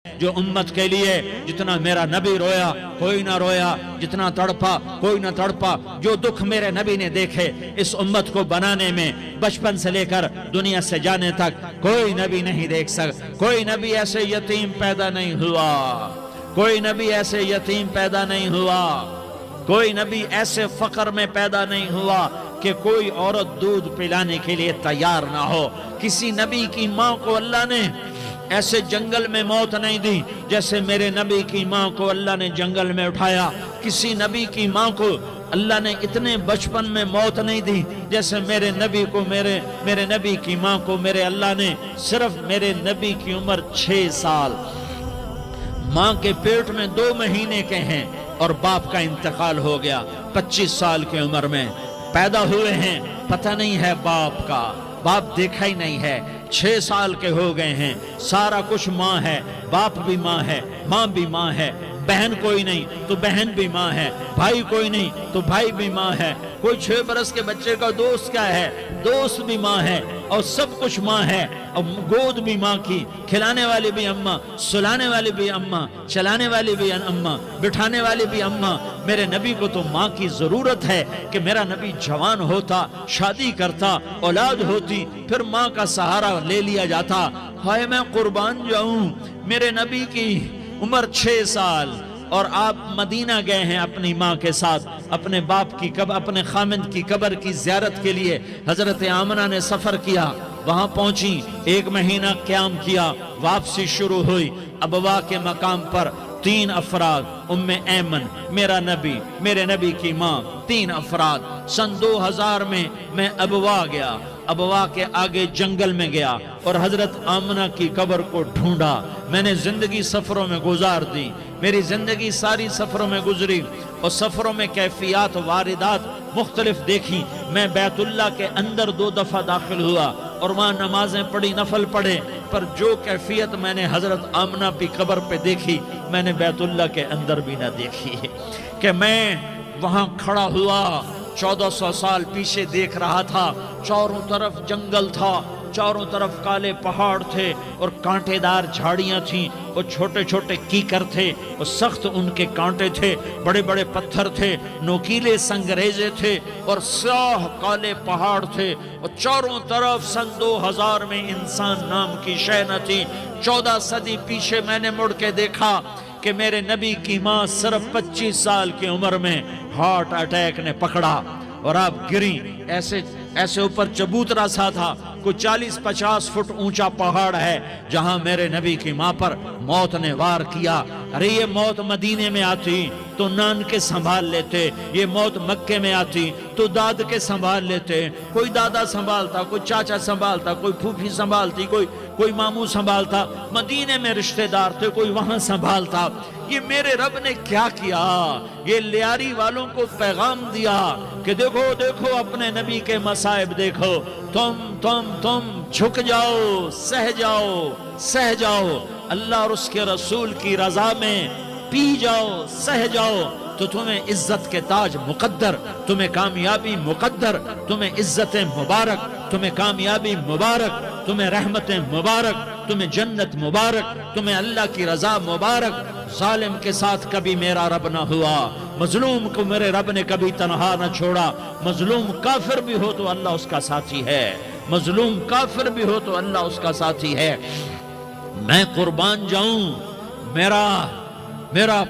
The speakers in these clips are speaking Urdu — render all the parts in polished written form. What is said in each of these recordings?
جو امت کے لیے جتنا میرا نبی رویا کوئی نہ رویا، جتنا تڑپا کوئی نہ تڑپا، جو دکھ میرے نبی نے دیکھے اس امت کو بنانے میں بچپن سے لے کر دنیا سے جانے تک کوئی نبی نہیں دیکھ سکتا۔ کوئی نبی ایسے یتیم پیدا نہیں ہوا، کوئی نبی ایسے یتیم پیدا نہیں ہوا، کوئی نبی ایسے فقر میں پیدا نہیں ہوا کہ کوئی عورت دودھ پلانے کے لیے تیار نہ ہو۔ کسی نبی کی ماں کو اللہ نے ایسے جنگل میں موت نہیں دی جیسے میرے نبی کی ماں کو اللہ نے جنگل میں اٹھایا۔ کسی نبی کی ماں کو اللہ نے اتنے بچپن میں موت نہیں دی جیسے میرے نبی کو میرے نبی کی ماں کو میرے اللہ نے صرف میرے نبی کی عمر 6 سال، ماں کے پیٹ میں 2 مہینے کے ہیں اور باپ کا انتقال ہو گیا 25 سال کی عمر میں پیدا ہوئے ہیں، پتہ نہیں ہے باپ کا، باپ دیکھا ہی نہیں ہے، 6 سال کے ہو گئے ہیں، سارا کچھ ماں ہے، باپ بھی ماں ہے، ماں بھی ماں ہے، بہن کوئی نہیں تو بہن بھی ماں ہے، بھائی کوئی نہیں تو بھائی بھی ماں ہے، کوئی 6 برس کے بچے کا دوست کیا ہے، دوست بھی ماں ہے، اور سب کچھ ماں ہے، اور گود بھی ماں کی، کھلانے والی بھی اماں، سلانے والی بھی اماں، چلانے والی بھی اماں، بٹھانے والی بھی اماں۔ میرے نبی کو تو ماں کی ضرورت ہے کہ میرا نبی جوان ہوتا، شادی کرتا، اولاد ہوتی، پھر ماں کا سہارا لے لیا جاتا۔ ہائے میں قربان جاؤں، میرے نبی کی عمر 6 سال اور آپ مدینہ گئے ہیں اپنی ماں کے ساتھ، اپنے باپ کی اپنے خامند کی قبر کی زیارت کے لیے حضرت آمنہ نے سفر کیا، وہاں پہنچی، 1 مہینہ قیام کیا، واپسی شروع ہوئی۔ ابوا کے مقام پر 3 افراد، ام ایمن، میرا نبی، میرے نبی کی ماں، 3 افراد۔ سن 2000 میں ابوا گیا، ابوا کے آگے جنگل میں گیا اور حضرت آمنہ کی قبر کو ڈھونڈا۔ میں نے زندگی سفروں میں گزار دی، میری زندگی ساری سفروں میں گزری، اور سفروں میں کیفیات واردات مختلف دیکھی۔ میں بیت اللہ کے اندر 2 دفعہ داخل ہوا اور وہاں نمازیں پڑھی، نفل پڑھے، پر جو کیفیت میں نے حضرت آمنہ کی قبر پہ دیکھی میں نے بیت اللہ کے اندر بھی نہ دیکھی۔ کہ میں وہاں کھڑا ہوا، 1400 سال پیچھے دیکھ رہا تھا، چاروں طرف جنگل تھا، چاروں طرف کالے پہاڑ تھے اور کانٹے دار جھاڑیاں تھیں، اور چھوٹے چھوٹے کیکر تھے، اور سخت ان کے کانٹے تھے، بڑے بڑے پتھر تھے، نوکیلے سنگریزے تھے، اور سیاہ کالے پہاڑ تھے، اور چاروں طرف سن 2000 میں انسان نام کی شے نہ تھی۔ 14 صدی پیچھے میں نے مڑ کے دیکھا کہ میرے نبی کی ماں صرف 25 سال کی عمر میں ہارٹ اٹیک نے پکڑا اور آپ گری۔ ایسے اوپر چبوترا سا تھا، کوئی 40-50 فٹ اونچا پہاڑ ہے جہاں میرے نبی کی ماں پر موت نے وار کیا۔ ارے یہ موت مدینے میں آتی تو نان کے سنبھال لیتے، یہ موت مکے میں آتی تو داد کے سنبھال لیتے، کوئی دادا سنبھالتا، کوئی چاچا سنبھالتا، کوئی پھوپھی سنبھالتی، کوئی ماموں سنبھالتا، مدینے میں رشتہ دار تھے، کوئی وہاں سنبھالتا۔ یہ میرے رب نے کیا کیا؟ یہ لیاری والوں کو پیغام دیا کہ دیکھو دیکھو اپنے نبی کے مصائب دیکھو، تم جھک جاؤ، سہ جاؤ، اللہ اور اس کے رسول کی رضا میں پی جاؤ، سہ جاؤ، تو تمہیں عزت کے تاج مقدر، تمہیں کامیابی مقدر، تمہیں عزت مبارک، تمہیں کامیابی مبارک، تمہیں رحمت مبارک، تمہیں جنت مبارک، تمہیں اللہ کی رضا مبارک۔ ظالم کے ساتھ کبھی میرا رب نہ ہوا، مظلوم کو میرے رب نے کبھی تنہا نہ چھوڑا۔ مظلوم کافر بھی ہو تو اللہ اس کا ساتھی ہے، مظلوم کافر بھی ہو تو اللہ اس کا ساتھی ہے۔ میں قربان جاؤں، میرا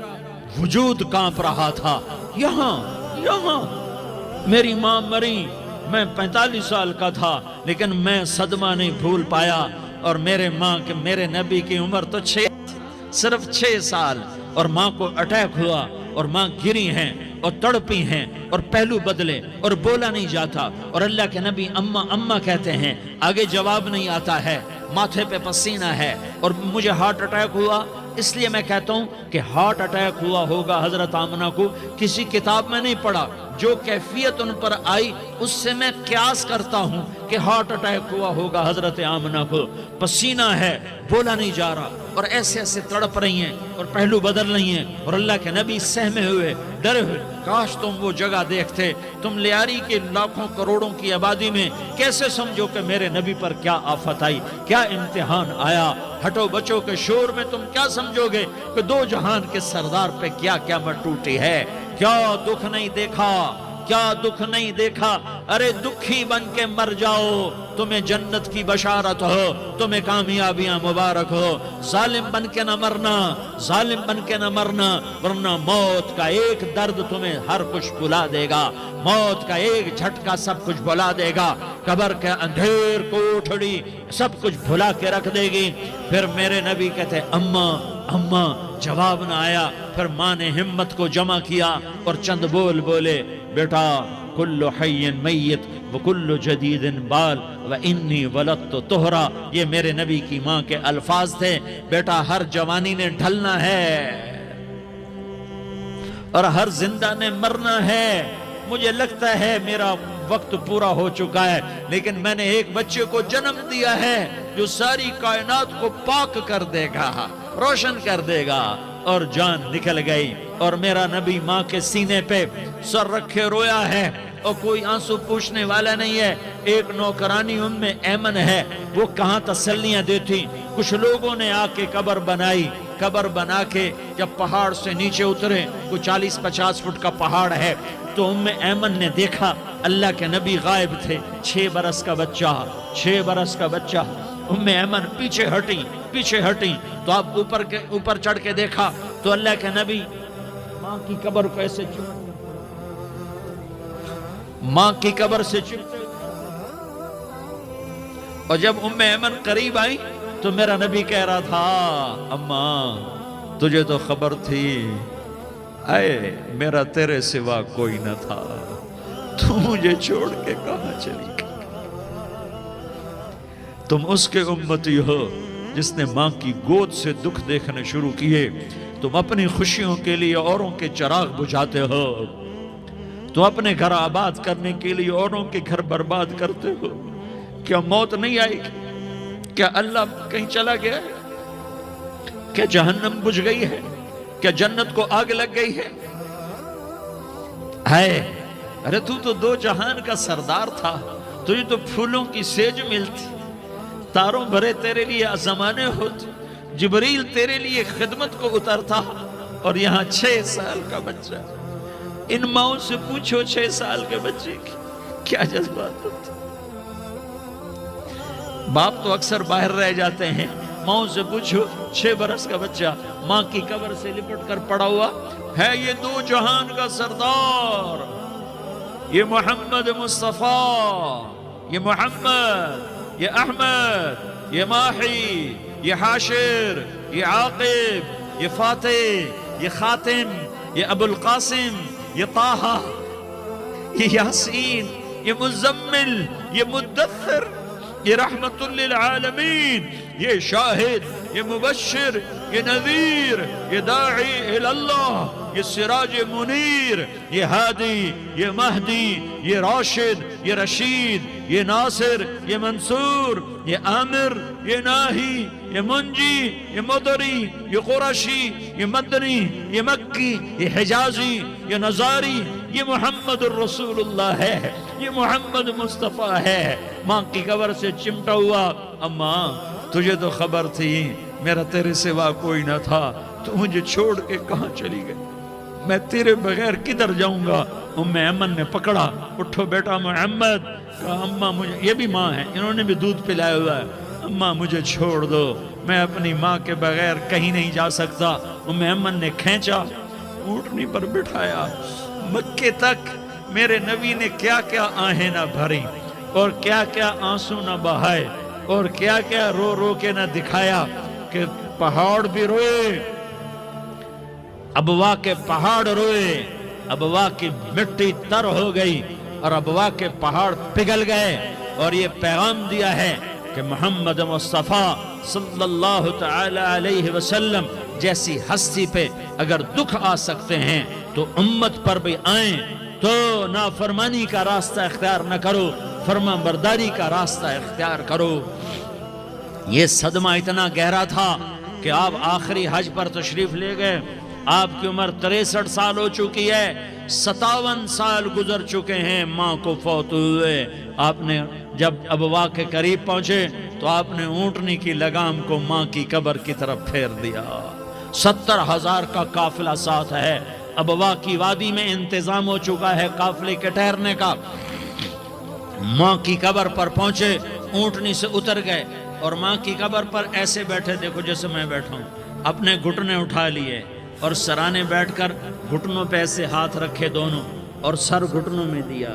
وجود کانپ رہا تھا۔ یہاں میری ماں مری، میں 45 سال کا تھا، لیکن میں صدمہ نہیں بھول پایا، اور میرے نبی کی عمر تو صرف 6 سال، اور ماں کو اٹیک ہوا اور ماں گری ہیں اور تڑپی ہیں اور پہلو بدلے اور بولا نہیں جاتا، اور اللہ کے نبی اماں کہتے ہیں، آگے جواب نہیں آتا ہے، ماتھے پہ پسینہ ہے، اور مجھے ہارٹ اٹیک ہوا۔ اس لیے میں کہتا ہوں کہ ہارٹ اٹیک ہوا ہوگا حضرت آمنہ کو، کسی کتاب میں نہیں پڑھا، جو کیفیت ان پر آئی اس سے میں قیاس کرتا ہوں کہ کہ ہارٹ اٹیک ہوا ہوگا حضرت آمنہ کو، پسینہ ہے، بولا نہیں جا رہا، اور ایسے ایسے تڑپ رہی ہیں اور پہلو بدل رہی ہیں، اور اللہ کے نبی سہمے ہوئے، ڈرے ہوئے۔ کاش تم وہ جگہ دیکھتے، تم لیاری کے لاکھوں کروڑوں کی آبادی میں کیسے سمجھو کہ میرے نبی پر کیا آفت آئی، کیا امتحان آیا۔ ہٹو بچوں کے شور میں تم کیا سمجھو گے کہ دو جہان کے سردار پہ کیا قیامت ٹوٹی ہے۔ کیا دکھ نہیں دیکھا، کیا دکھ نہیں دیکھا۔ ارے دکھی بن کے مر جاؤ، تمہیں جنت کی بشارت ہو، تمہیں کامیابیاں مبارک ہو۔ ظالم بن کے نہ مرنا، ظالم بن کے نہ مرنا، ورنہ موت کا ایک درد تمہیں ہر کچھ بھلا دے گا، موت کا ایک جھٹکا سب کچھ بھلا دے گا، قبر کے اندھیر کوٹھڑی سب کچھ بھلا کے رکھ دے گی۔ پھر میرے نبی کہتے اماں اماں، جواب نہ آیا۔ پھر ماں نے ہمت کو جمع کیا اور چند بول بولے، بیٹا کل حی میت وکل جدید بال وانی ولدت طہرا۔ یہ میرے نبی کی ماں کے الفاظ تھے، بیٹا ہر جوانی نے ڈھلنا ہے اور ہر زندہ نے مرنا ہے۔ مجھے لگتا ہے میرا وقت پورا ہو چکا ہے، لیکن میں نے ایک بچے کو جنم دیا ہے جو ساری کائنات کو پاک کر دے گا، روشن کر دے گا۔ اور جان نکل گئی، اور میرا نبی ماں کے سینے پہ سر رکھے رویا ہے، اور کوئی آنسو پوچھنے والا نہیں ہے۔ ایک نوکرانی ام ایمن ہے، وہ کہاں تسلیاں دیتی۔ کچھ لوگوں نے آ کے قبر بنائی، قبر بنا کے جب پہاڑ سے نیچے اترے، کوئی 40-50 فٹ کا پہاڑ ہے، تو ام ایمن نے دیکھا اللہ کے نبی غائب تھے، 6 برس کا بچہ، 6 برس کا بچہ۔ ام ایمن پیچھے ہٹی تو آپ اوپر چڑھ کے دیکھا تو اللہ کے نبی ماں کی قبر کو ایسے چمٹتے، ماں کی قبر سے چمٹتے۔ اور جب ام ایمن قریب آئی تو میرا نبی کہہ رہا تھا اماں تجھے تو خبر تھی، اے میرا تیرے سوا کوئی نہ تھا، تو مجھے چھوڑ کے کہاں چلی گئی۔ تم اس کے امتی ہو جس نے ماں کی گود سے دکھ دیکھنے شروع کیے۔ تم اپنی خوشیوں کے لیے اوروں کے چراغ بجھاتے ہو، تم اپنے گھر آباد کرنے کے لیے اوروں کے گھر برباد کرتے ہو۔ کیا موت نہیں آئے گی؟ کیا اللہ کہیں چلا گیا ہے؟ کیا جہنم بجھ گئی ہے؟ کیا جنت کو آگ لگ گئی ہے؟ ارے تو دو جہان کا سردار تھا، تجھے تو پھولوں کی سیج ملتی، تاروں بھرے تیرے لیے زمانے ہوتے، جبریل تیرے لیے خدمت کو اترتا، اور یہاں 6 سال کا بچہ۔ ان ماؤں سے پوچھو 6 سال کے بچے کی کیا جذبات ہوتے۔ باپ تو اکثر باہر رہ جاتے ہیں، ماؤں سے پوچھو 6 برس کا بچہ ماں کی قبر سے لپٹ کر پڑا ہوا ہے۔ یہ دو جہان کا سردار، یہ محمد مصطفیٰ، یہ محمد، یہ احمد، یہ ماحی، یہ حاشر، یہ عاقب، یہ فاتح، یہ خاتم، یہ ابو القاسم، یہ طٰہٰ، یہ یاسین، یہ مزمل، یہ مدثر، یہ رحمت للعالمین، یہ شاہد، یہ مبشر، یہ نذیر، یہ داعی اللہ، یہ سراج منیر، یہ ہادی، یہ مہدی، یہ راشد، یہ رشید، یہ ناصر، یہ منصور، یہ عامر، یہ ناہی، یہ منجی، یہ مدری، یہ قرشی، یہ مدنی، یہ مکی، یہ حجازی، یہ نظاری، یہ محمد الرسول اللہ ہے، یہ محمد مصطفیٰ ہے۔ ماں کی قبر سے چمٹا ہوا، اماں تجھے تو خبر تھی میرا تیرے سوا کوئی نہ تھا، تو مجھے چھوڑ کے کہاں چلی گئی، میں تیرے بغیر کدھر جاؤں گا۔ ام ایمن نے پکڑا، اٹھو بیٹا محمد، کہا اماں مجھے، یہ بھی ماں ہے، انہوں نے بھی دودھ پلایا ہوا ہے، اماں مجھے چھوڑ دو، میں اپنی ماں کے بغیر کہیں نہیں جا سکتا۔ ام ایمن نے کھینچا، اونٹنی پر بٹھایا، مکے تک میرے نبی نے کیا کیا آہیں نہ بھری، اور کیا کیا آنسو نہ بہائے، اور کیا کیا رو رو کے نہ دکھایا کہ پہاڑ بھی روئے، ابوا کے پہاڑ روئے، ابوا کی مٹی تر ہو گئی اور ابوا کے پہاڑ پگھل گئے، اور یہ پیغام دیا ہے کہ محمد مصطفیٰ صلی اللہ تعالی علیہ وسلم جیسی ہستی پہ اگر دکھ آ سکتے ہیں تو امت پر بھی آئیں، تو نافرمانی کا راستہ اختیار نہ کرو، فرما برداری کا راستہ اختیار کرو۔ یہ صدمہ اتنا گہرا تھا کہ آپ آخری حج پر تشریف لے گئے، آپ کی عمر 63 سال ہو چکی ہے، 57 سال گزر چکے ہیں ماں کو فوت ہوئے۔ آپ نے جب ابوا کے قریب پہنچے تو آپ نے اونٹنی کی لگام کو ماں کی قبر کی طرف پھیر دیا۔ 70,000 کا قافلہ ساتھ ہے، ابوا کی وادی میں انتظام ہو چکا ہے قافلے کے ٹھہرنے کا۔ ماں کی قبر پر پہنچے، اونٹنی سے اتر گئے اور ماں کی قبر پر ایسے بیٹھے، دیکھو جیسے میں بیٹھا ہوں، اپنے گھٹنے اٹھا لیے اور سرانے بیٹھ کر گھٹنوں پہ ایسے ہاتھ رکھے دونوں اور سر گھٹنوں میں دیا،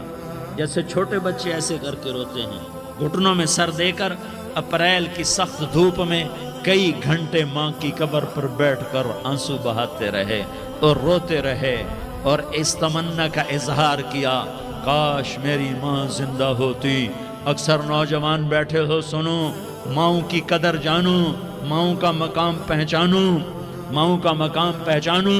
جیسے چھوٹے بچے ایسے کر کے روتے ہیں، گھٹنوں میں سر دے کر اپریل کی سخت دھوپ میں کئی گھنٹے ماں کی قبر پر بیٹھ کر آنسو بہاتے رہے اور روتے رہے اور اس تمنا کا اظہار کیا، کاش میری ماں زندہ ہوتی۔ اکثر نوجوان بیٹھے ہو، سنو، ماؤں کی قدر جانو، ماؤں کا مقام پہچانو، ماؤں کا مقام پہچانو۔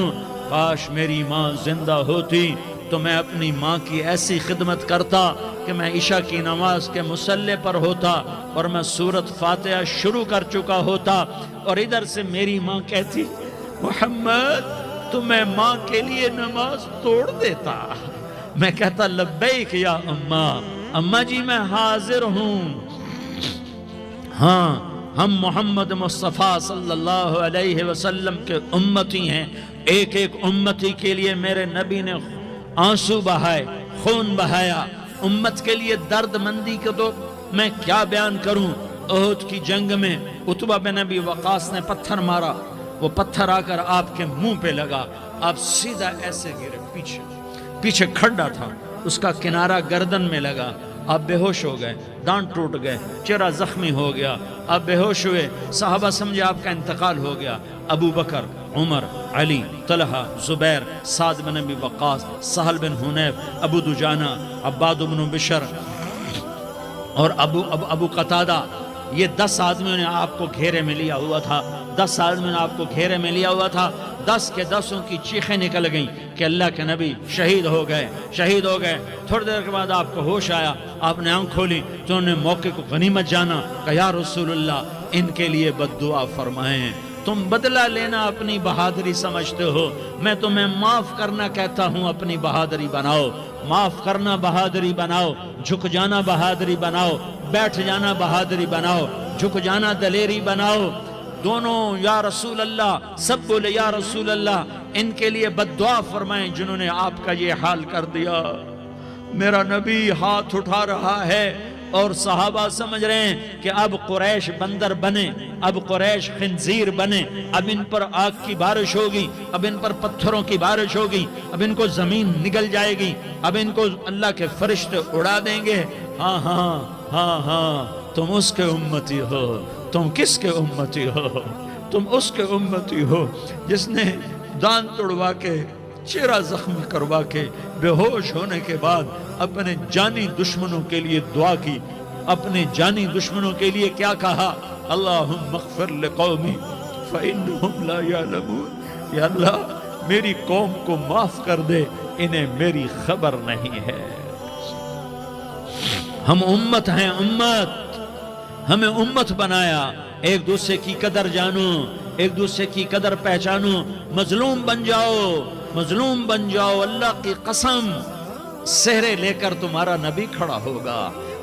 کاش میری ماں زندہ ہوتی تو میں اپنی ماں کی ایسی خدمت کرتا کہ میں عشاء کی نماز کے مصلی پر ہوتا اور میں سورۃ فاتحہ شروع کر چکا ہوتا اور ادھر سے میری ماں کہتی، محمد تو میں ماں کے لیے نماز توڑ دیتا۔ میں کہتا، لبیک یا اماں، اماں جی میں حاضر ہوں۔ ہاں، ہم محمد مصطفیٰ صلی اللہ علیہ وسلم کے امتی ہیں، ایک ایک امتی کے لیے میرے نبی نے آنسو بہائے، خون بہایا، امت کے لیے درد مندی کو تو میں کیا بیان کروں۔ احد کی جنگ میں عتبہ بن ابی وقاص نے پتھر مارا، وہ پتھر آ کر آپ کے منہ پہ لگا، آپ سیدھا ایسے گرے، پیچھے کھڈا تھا، اس کا کنارہ گردن میں لگا، آپ بے ہوش ہو گئے، دانت ٹوٹ گئے، چہرہ زخمی ہو گیا، آپ بے ہوش ہوئے، صحابہ سمجھے آپ کا انتقال ہو گیا۔ ابو بکر، عمر، علی، طلحہ، زبیر، سعد بن ابی وقاص، سہل بن حنیف، ابو دجانہ، عباد بن بشر اور ابو قتادہ، یہ 10 آدمیوں نے آپ کو گھیرے میں لیا ہوا تھا، 10 آدمیوں نے آپ کو گھیرے میں لیا ہوا تھا۔ 10 کے 10 کی چیخیں نکل گئیں کہ اللہ کے نبی شہید ہو گئے، شہید ہو گئے۔ تھوڑی دیر کے بعد آپ کو ہوش آیا، آپ نے آنکھ کھولی تو انہوں نے موقع کو غنیمت جانا کہ یا رسول اللہ ان کے لیے بد دعا فرمائیں، تم بدلہ لینا اپنی بہادری سمجھتے ہو، میں تمہیں معاف کرنا کہتا ہوں، اپنی بہادری بناؤ، معاف کرنا بہادری بناؤ، جھک جانا بہادری بناؤ، بیٹھ جانا بہادری بناؤ، جھک جانا دلیری بناؤ۔ دونوں یا رسول اللہ، سب بولے یا رسول اللہ، ان کے لیے بد دعا فرمائیں جنہوں نے آپ کا یہ حال کر دیا۔ میرا نبی ہاتھ اٹھا رہا ہے اور صحابہ سمجھ رہے ہیں کہ اب قریش بندر بنے، اب قریش خنزیر بنے، اب ان پر آگ کی بارش ہوگی، اب ان پر پتھروں کی بارش ہوگی، اب ان کو زمین نگل جائے گی، اب ان کو اللہ کے فرشتے اڑا دیں گے۔ ہاں ہاں ہاں ہاں، تم اس کے امتی ہو، تم کس کے امتی ہو؟ تم اس کے امتی ہو جس نے دان توڑوا کے، چہرہ زخمی کروا کے، بے ہوش ہونے کے بعد اپنے جانی دشمنوں کے لیے دعا کی، اپنے جانی دشمنوں کے لیے کیا کہا؟ اللہم اغفر لقومی فإنہم لا یعلمون، یا اللہ میری قوم کو معاف کر دے، انہیں میری خبر نہیں ہے۔ ہم امت ہیں، امت، ہمیں امت بنایا، ایک دوسرے کی قدر جانو، ایک دوسرے کی قدر پہچانو، مظلوم بن جاؤ، مظلوم بن جاؤ، اللہ کی قسم، سہرے لے کر تمہارا نبی کھڑا ہوگا،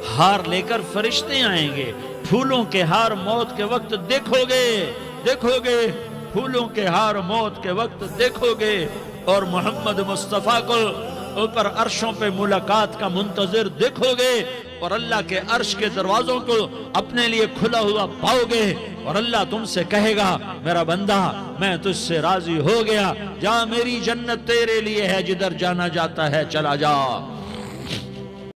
ہار لے کر فرشتے آئیں گے، پھولوں کے ہار موت کے وقت دیکھو گے، دیکھو گے، پھولوں کے ہار موت کے وقت دیکھو گے، اور محمد مصطفیٰ کو اوپر عرشوں پہ ملاقات کا منتظر دیکھو گے، اور اللہ کے عرش کے دروازوں کو اپنے لیے کھلا ہوا پاؤ گے، اور اللہ تم سے کہے گا میرا بندہ میں تجھ سے راضی ہو گیا، جا میری جنت تیرے لیے ہے، جدھر جانا جاتا ہے چلا جا۔